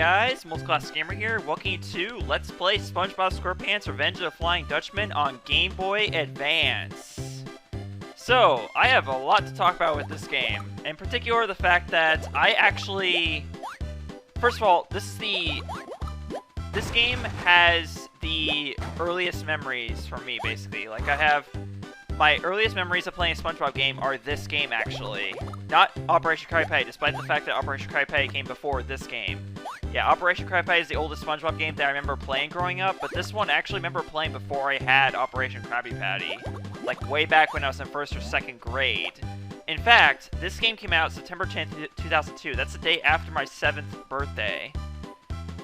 guys, Multiclass Gamer here. Welcome to Let's Play SpongeBob SquarePants Revenge of the Flying Dutchman on Game Boy Advance. So, I have a lot to talk about with this game. In particular, the fact that I actually... First of all, this game has the earliest memories for me, basically. Like, I have... My earliest memories of playing a SpongeBob game are this game, actually. Not Operation Krabby Patty, despite the fact that Operation Krabby Patty came before this game. Yeah, Operation Krabby Patty is the oldest SpongeBob game that I remember playing growing up, but this one I actually remember playing before I had Operation Krabby Patty. Like, way back when I was in 1st or 2nd grade. In fact, this game came out September 10th, 2002. That's the day after my 7th birthday.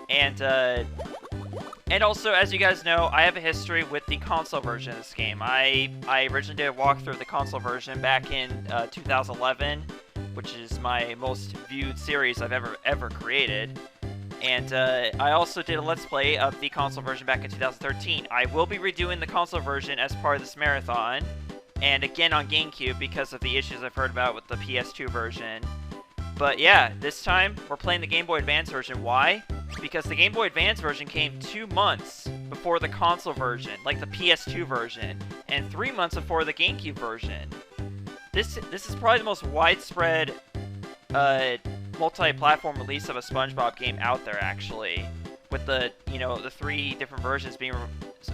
And also, as you guys know, I have a history with the console version of this game. I originally did a walkthrough of the console version back in 2011, which is my most viewed series I've ever created. And I also did a Let's Play of the console version back in 2013. I will be redoing the console version as part of this marathon, and again on GameCube because of the issues I've heard about with the PS2 version. But yeah, this time we're playing the Game Boy Advance version. Why? Because the Game Boy Advance version came 2 months before the console version, like the PS2 version, and 3 months before the GameCube version. This is probably the most widespread multi-platform release of a SpongeBob game out there, actually, with the the 3 different versions being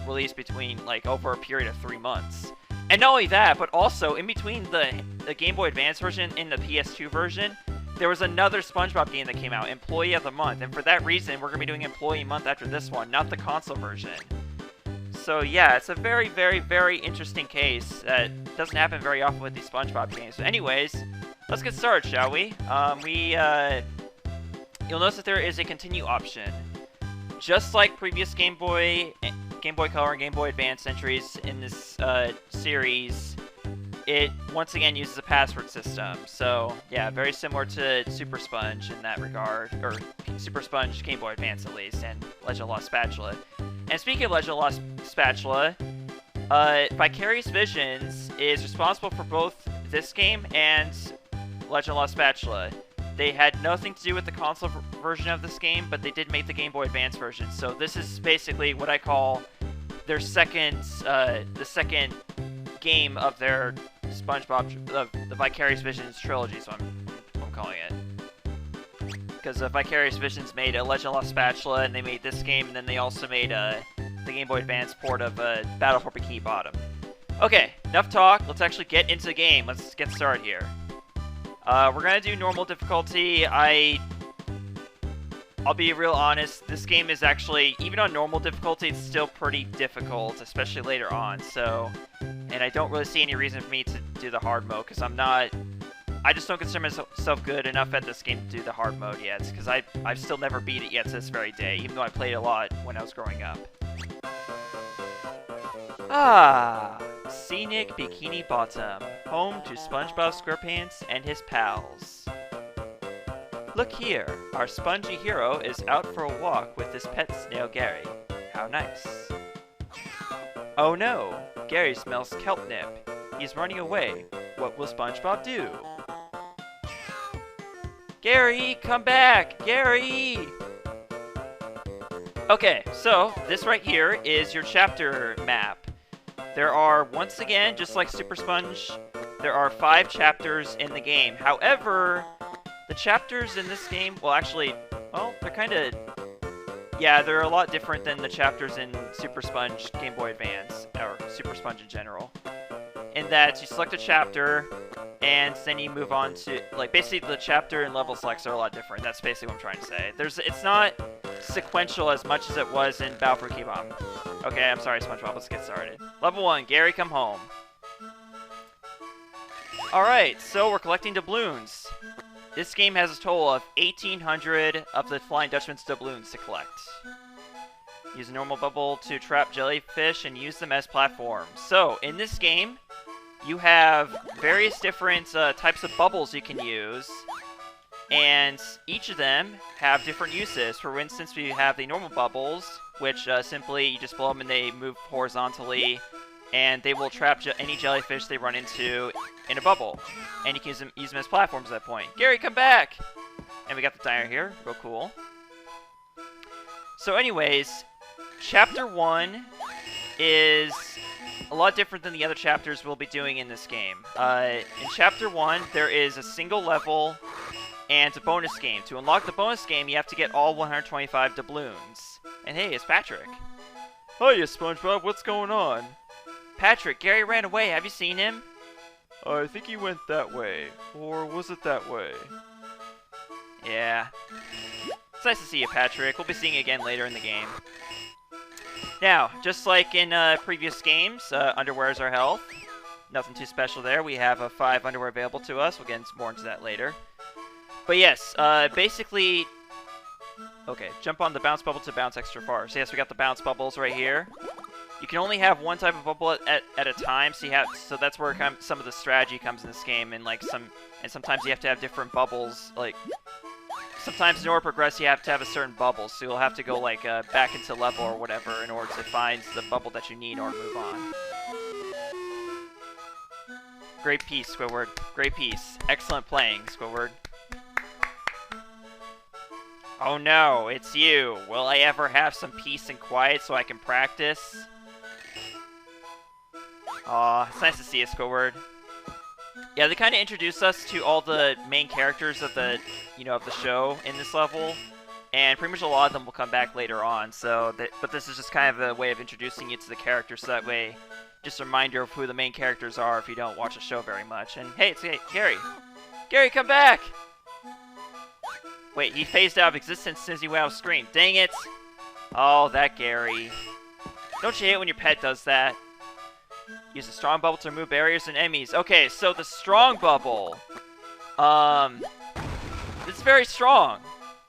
released between like over a period of 3 months. And not only that, but also in between the Game Boy Advance version and the PS2 version, there was another SpongeBob game that came out, Employee of the Month, and for that reason, we're going to be doing Employee Month after this one, not the console version. So yeah, it's a very, very, very interesting case that doesn't happen very often with these SpongeBob games. But anyways, let's get started, shall we? You'll notice that there is a continue option. Just like previous Game Boy Color, and Game Boy Advance entries in this series, it once again uses a password system. So yeah, very similar to Super Sponge in that regard, or Super Sponge Game Boy Advance at least, and Legend of Lost Spatula. And speaking of Legend of Lost Spatula, Vicarious Visions is responsible for both this game and Legend of Lost Spatula. They had nothing to do with the console version of this game, but they did make the Game Boy Advance version. So this is basically what I call their the second game of their SpongeBob, the Vicarious Visions trilogy, so I'm calling it. Because Vicarious Visions made a Legend of Lost Spatula, and they made this game, and then they also made the Game Boy Advance port of Battle for Bikini Bottom. Okay, enough talk. Let's actually get into the game. Let's get started here. We're gonna do normal difficulty. I'll be real honest, this game is actually, even on normal difficulty, it's still pretty difficult, especially later on, so... And I don't really see any reason for me to do the hard mode, because I just don't consider myself good enough at this game to do the hard mode yet, because I've still never beat it yet to this very day, even though I played a lot when I was growing up. Ah, scenic Bikini Bottom, home to SpongeBob SquarePants and his pals. Look here, our spongy hero is out for a walk with his pet snail Gary. How nice. Oh no, Gary smells kelp nip. He's running away. What will SpongeBob do? Gary, come back! Gary! Okay, so this right here is your chapter map. There are, once again, just like Super Sponge, there are 5 chapters in the game. However, the chapters in this game, well actually, well, they're kind of, yeah, they're a lot different than the chapters in Super Sponge Game Boy Advance, or Super Sponge in general. In that you select a chapter, and then you move on to, like, basically the chapter and level selects are a lot different. That's basically what I'm trying to say. It's not sequential as much as it was in Battle for Bikini Bottom. Okay, I'm sorry, SpongeBob, let's get started. Level 1, Gary, come home. Alright, so we're collecting doubloons. This game has a total of 1,800 of the Flying Dutchman's doubloons to collect. Use a normal bubble to trap jellyfish and use them as platforms. So, in this game, you have various different types of bubbles you can use, and each of them have different uses. For instance, we have the normal bubbles, which simply you just blow them and they move horizontally, and they will trap any jellyfish they run into in a bubble. And you can use them as platforms at that point. Gary, come back! And we got the diner here, real cool. So anyways, Chapter 1 is a lot different than the other chapters we'll be doing in this game. In Chapter 1, there is a single level and a bonus game. To unlock the bonus game, you have to get all 125 doubloons. And hey, it's Patrick. Hiya, SpongeBob, what's going on? Patrick, Gary ran away. Have you seen him? I think he went that way. Or was it that way? Yeah. It's nice to see you, Patrick. We'll be seeing you again later in the game. Now, just like in previous games, underwear is our health. Nothing too special there. We have 5 underwear available to us. We'll get more into that later. But yes, basically... Okay, jump on the bounce bubble to bounce extra far. So yes, we got the bounce bubbles right here. You can only have one type of bubble at a time, so that's where some of the strategy comes in this game, and sometimes you have to have different bubbles. Like sometimes in order to progress, you have to have a certain bubble, so you'll have to go back into level or whatever in order to find the bubble that you need in order to move on. Great piece, Squidward. Great piece. Excellent playing, Squidward. Oh no, it's you. Will I ever have some peace and quiet so I can practice? Aw, it's nice to see you, Squidward. Yeah, they kind of introduced us to all the main characters of the, of the show in this level, and pretty much a lot of them will come back later on. But this is just kind of a way of introducing you to the characters, so that way, just a reminder of who the main characters are if you don't watch the show very much. And hey, it's Gary. Gary, come back! Wait, he phased out of existence as soon as he went off screen. Dang it! Oh, that Gary. Don't you hate when your pet does that? Use the strong bubble to remove barriers and enemies. Okay, so the strong bubble. It's very strong.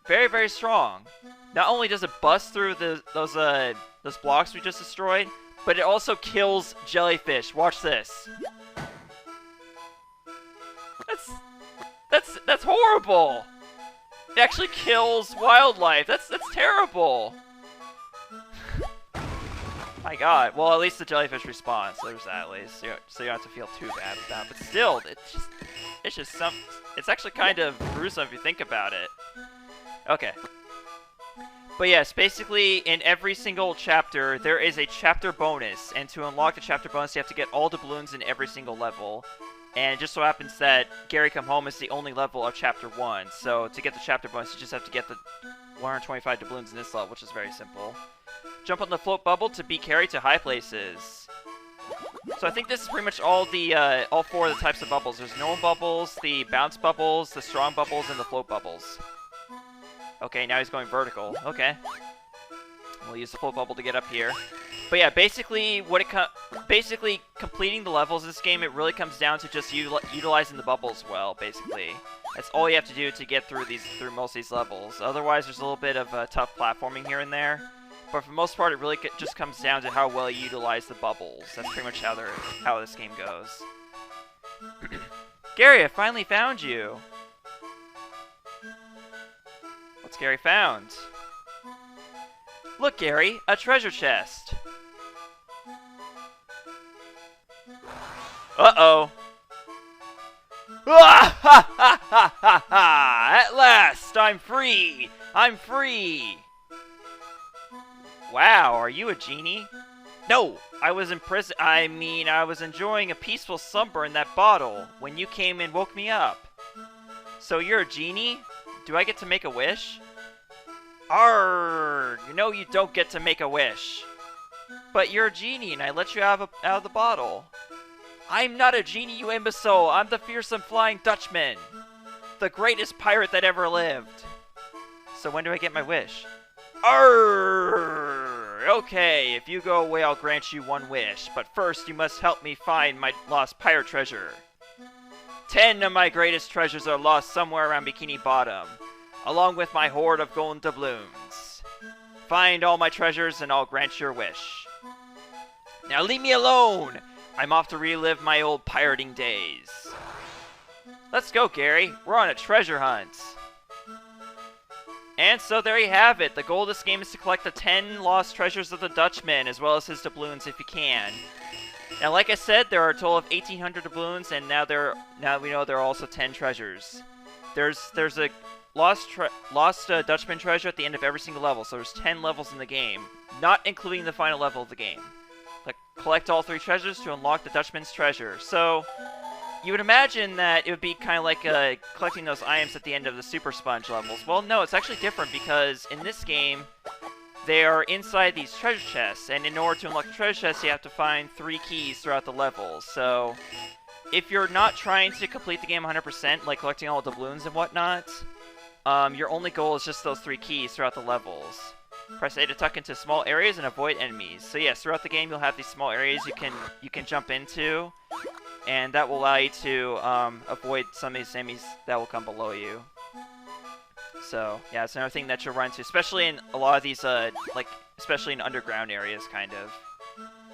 Very, very strong. Not only does it bust through those blocks we just destroyed, but it also kills Jellyfish. Watch this. That's horrible. It actually kills wildlife. That's terrible. My god. Well, at least the jellyfish respawn, so there's that at least. So you don't have to feel too bad with that. But still, it's actually kind of gruesome if you think about it. Okay. But yes, basically in every single chapter, there is a chapter bonus, and to unlock the chapter bonus, you have to get all the balloons in every single level. And it just so happens that Gary Come Home is the only level of Chapter 1. So to get the chapter bonus, you just have to get the 125 doubloons in this level, which is very simple. Jump on the float bubble to be carried to high places. So I think this is pretty much all 4 of the types of bubbles. There's normal bubbles, the bounce bubbles, the strong bubbles, and the float bubbles. Okay, now he's going vertical. Okay. We'll use the float bubble to get up here. But yeah, basically completing the levels in this game, it really comes down to just utilizing the bubbles well, basically. That's all you have to do to get through most of these levels. Otherwise, there's a little bit of tough platforming here and there. But for the most part, it really just comes down to how well you utilize the bubbles. That's pretty much how this game goes. Gary, I finally found you! What's Gary found? Look, Gary, a treasure chest. Uh-oh. Ah, ha, ha, ha, ha, ha! At last, I'm free! I'm free! Wow, are you a genie? No, I was in prison. I was enjoying a peaceful slumber in that bottle when you came and woke me up. So you're a genie? Do I get to make a wish? Arrgh! No, you don't get to make a wish. But you're a genie, and I let you out of the bottle. I'm not a genie, you imbecile. I'm the fearsome flying Dutchman. The greatest pirate that ever lived. So when do I get my wish? Arrgh! Okay, if you go away, I'll grant you one wish. But first, you must help me find my lost pirate treasure. 10 of my greatest treasures are lost somewhere around Bikini Bottom, along with my hoard of golden doubloons. Find all my treasures and I'll grant your wish. Now leave me alone! I'm off to relive my old pirating days. Let's go, Gary. We're on a treasure hunt. And so there you have it. The goal of this game is to collect the 10 lost treasures of the Dutchman, as well as his doubloons if you can. Now, like I said, there are a total of 1,800 doubloons, and now we know there are also 10 treasures. There's a lost Dutchman treasure at the end of every single level. So there's 10 levels in the game, not including the final level of the game. Like, collect all 3 treasures to unlock the Dutchman's treasure. So you would imagine that it would be kind of like collecting those items at the end of the Super Sponge levels. Well, no, it's actually different because in this game, they are inside these treasure chests, and in order to unlock the treasure chests, you have to find 3 keys throughout the levels. So if you're not trying to complete the game 100%, like collecting all the doubloons and whatnot, your only goal is just those 3 keys throughout the levels. Press A to tuck into small areas and avoid enemies. So yes, throughout the game you'll have these small areas you can jump into, and that will allow you to avoid some of these enemies that will come below you. So yeah, it's another thing that you'll run into, especially in a lot of these especially in underground areas, kind of.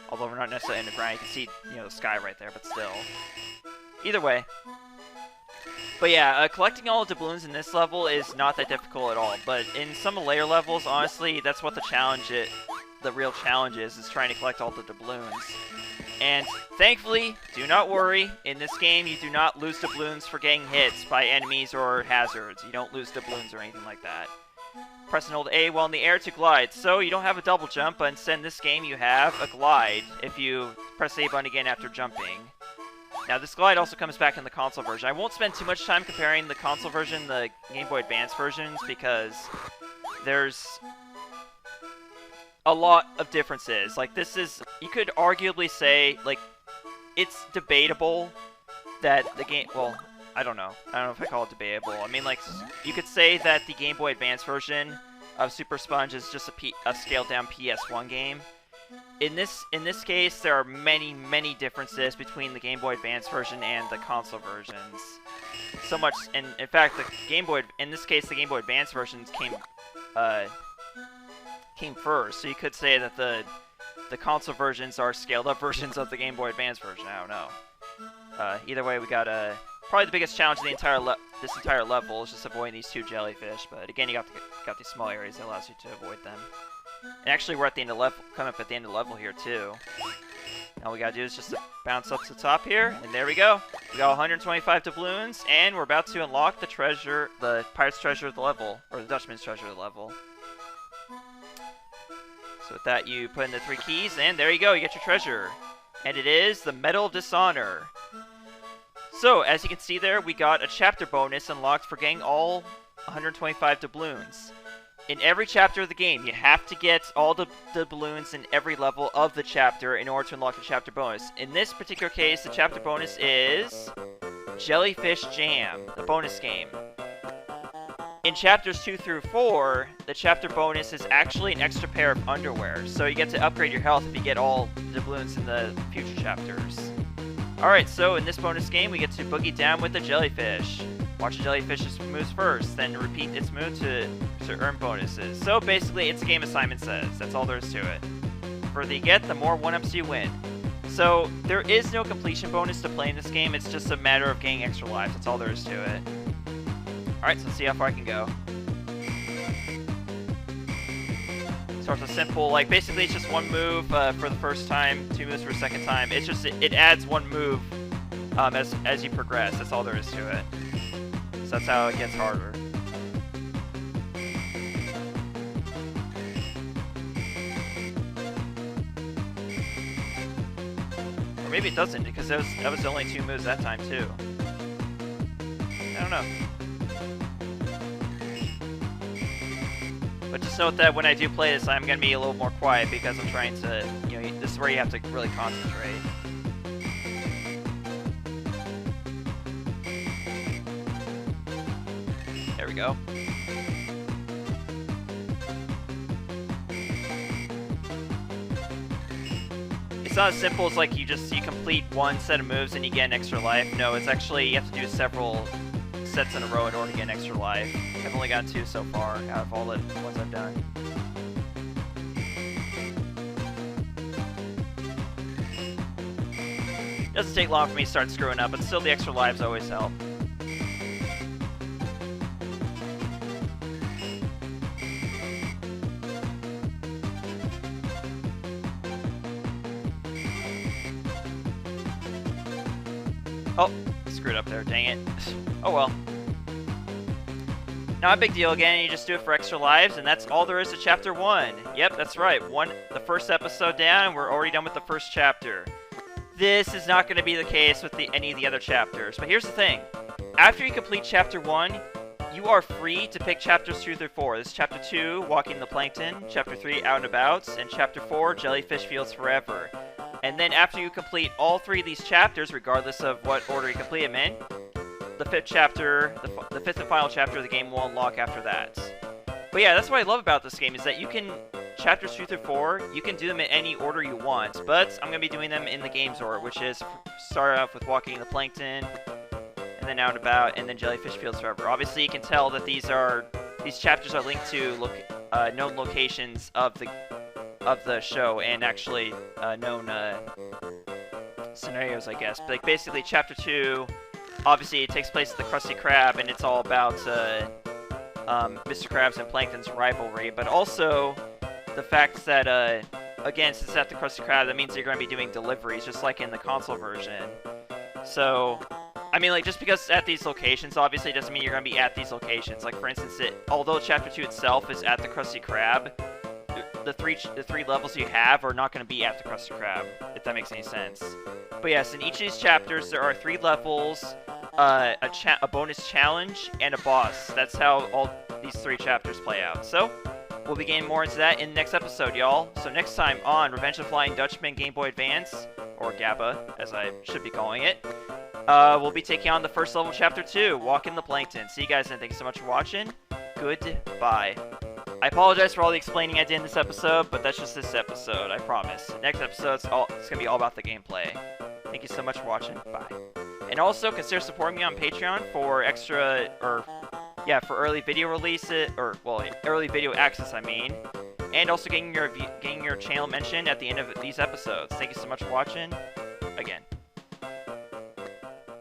Although we're not necessarily underground, you can see the sky right there, but still. Either way. But yeah, collecting all the doubloons in this level is not that difficult at all. But in some of the later levels, honestly, that's what the real challenge is trying to collect all the doubloons. And thankfully, do not worry, in this game you do not lose doubloons for getting hit by enemies or hazards. You don't lose doubloons or anything like that. Press and hold A while in the air to glide. So you don't have a double jump, but instead in this game you have a glide if you press A button again after jumping. Now, this glide also comes back in the console version. I won't spend too much time comparing the console version and the Game Boy Advance versions because there's a lot of differences. Like, this is, you could arguably say, like, it's debatable that the game, well, I don't know if I call it debatable. I mean, like, you could say that the Game Boy Advance version of Super Sponge is just a scaled-down PS1 game. In this case, there are many differences between the Game Boy Advance version and the console versions. So much, and in fact, in this case, the Game Boy Advance versions came first. So you could say that the console versions are scaled-up versions of the Game Boy Advance version. I don't know. Either way, we got probably the biggest challenge of this entire level is just avoiding these 2 jellyfish. But again, you got these small areas that allows you to avoid them. And actually, we're at the end of level, coming up at the end of the level here too. All we gotta do is just bounce up to the top here, and there we go. We got 125 doubloons, and we're about to unlock the treasure, the pirate's treasure of the level, or the Dutchman's treasure of the level. So with that, you put in the 3 keys, and there you go, you get your treasure. And it is the Medal of Dishonor. So, as you can see there, we got a chapter bonus unlocked for getting all 125 doubloons. In every chapter of the game, you have to get all the doubloons in every level of the chapter in order to unlock the chapter bonus. In this particular case, the chapter bonus is Jellyfish Jam, the bonus game. In chapters 2 through 4, the chapter bonus is actually an extra pair of underwear, so you get to upgrade your health if you get all the doubloons in the future chapters. Alright, so in this bonus game, we get to boogie down with the jellyfish. Watch the jellyfish's moves first, then repeat its move to earn bonuses. So basically, it's a game Simon Says. That's all there is to it. The further you get, the more 1-ups you win. So there is no completion bonus to play in this game. It's just a matter of getting extra lives. That's all there is to it. Alright, so let's see how far I can go. Starts with simple, like basically it's just 1 move for the first time, 2 moves for the second time. It's just, it adds 1 move as you progress. That's all there is to it. So that's how it gets harder. Or maybe it doesn't, because that was only 2 moves that time too. I don't know. But just note that when I do play this, I'm going to be a little more quiet because I'm trying to, this is where you have to really concentrate. There we go. It's not as simple as like you complete 1 set of moves and you get an extra life. No, it's actually, you have to do several sets in a row in order to get an extra life. I've only got 2 so far out of all the ones I've done. It doesn't take long for me to start screwing up, but still the extra lives always help. Oh, screwed up there, dang it. Oh well. Not a big deal again, you just do it for extra lives, and that's all there is to Chapter 1. Yep, that's right, the first episode down, and we're already done with the first chapter. This is not going to be the case with any of the other chapters, but here's the thing. After you complete Chapter 1, you are free to pick Chapters 2 through 4. This is Chapter 2, Walking the Plankton, Chapter 3, Out and Abouts, and Chapter 4, Jellyfish Fields Forever. And then after you complete all 3 of these chapters, regardless of what order you complete them in, the 5th chapter, the 5th and final chapter of the game will unlock after that. But yeah, that's what I love about this game, is that you can, Chapters 2 through 4, you can do them in any order you want, but I'm going to be doing them in the game's order, which is start off with Walking the Plankton, and then Out and About, and then Jellyfish Fields Forever. Obviously, you can tell that these chapters are linked to known locations of the show, and actually known scenarios, I guess. But, like, basically, Chapter 2, obviously, it takes place at the Krusty Krab, and it's all about Mr. Krabs and Plankton's rivalry, but also the fact that, again, since it's at the Krusty Krab, that means you're going to be doing deliveries, just like in the console version. So, I mean, like, just because it's at these locations, obviously, doesn't mean you're going to be at these locations. Like, for instance, although Chapter 2 itself is at the Krusty Krab, the three levels you have are not going to be at the Krusty Krab, if that makes any sense. But yes, in each of these chapters, there are 3 levels, a bonus challenge, and a boss. That's how all these 3 chapters play out. So, we'll be getting more into that in the next episode, y'all. So next time on Revenge of the Flying Dutchman Game Boy Advance, or GBA, as I should be calling it, we'll be taking on the first level, Chapter 2, Walking the Plankton. See you guys then. Thank you so much for watching. Goodbye. I apologize for all the explaining I did in this episode, but that's just this episode, I promise. Next episode, it's going to be all about the gameplay. Thank you so much for watching. Bye. And also, consider supporting me on Patreon for for early video releases, early video access, I mean. And also getting your channel mentioned at the end of these episodes. Thank you so much for watching. Again.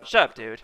Shut up, dude.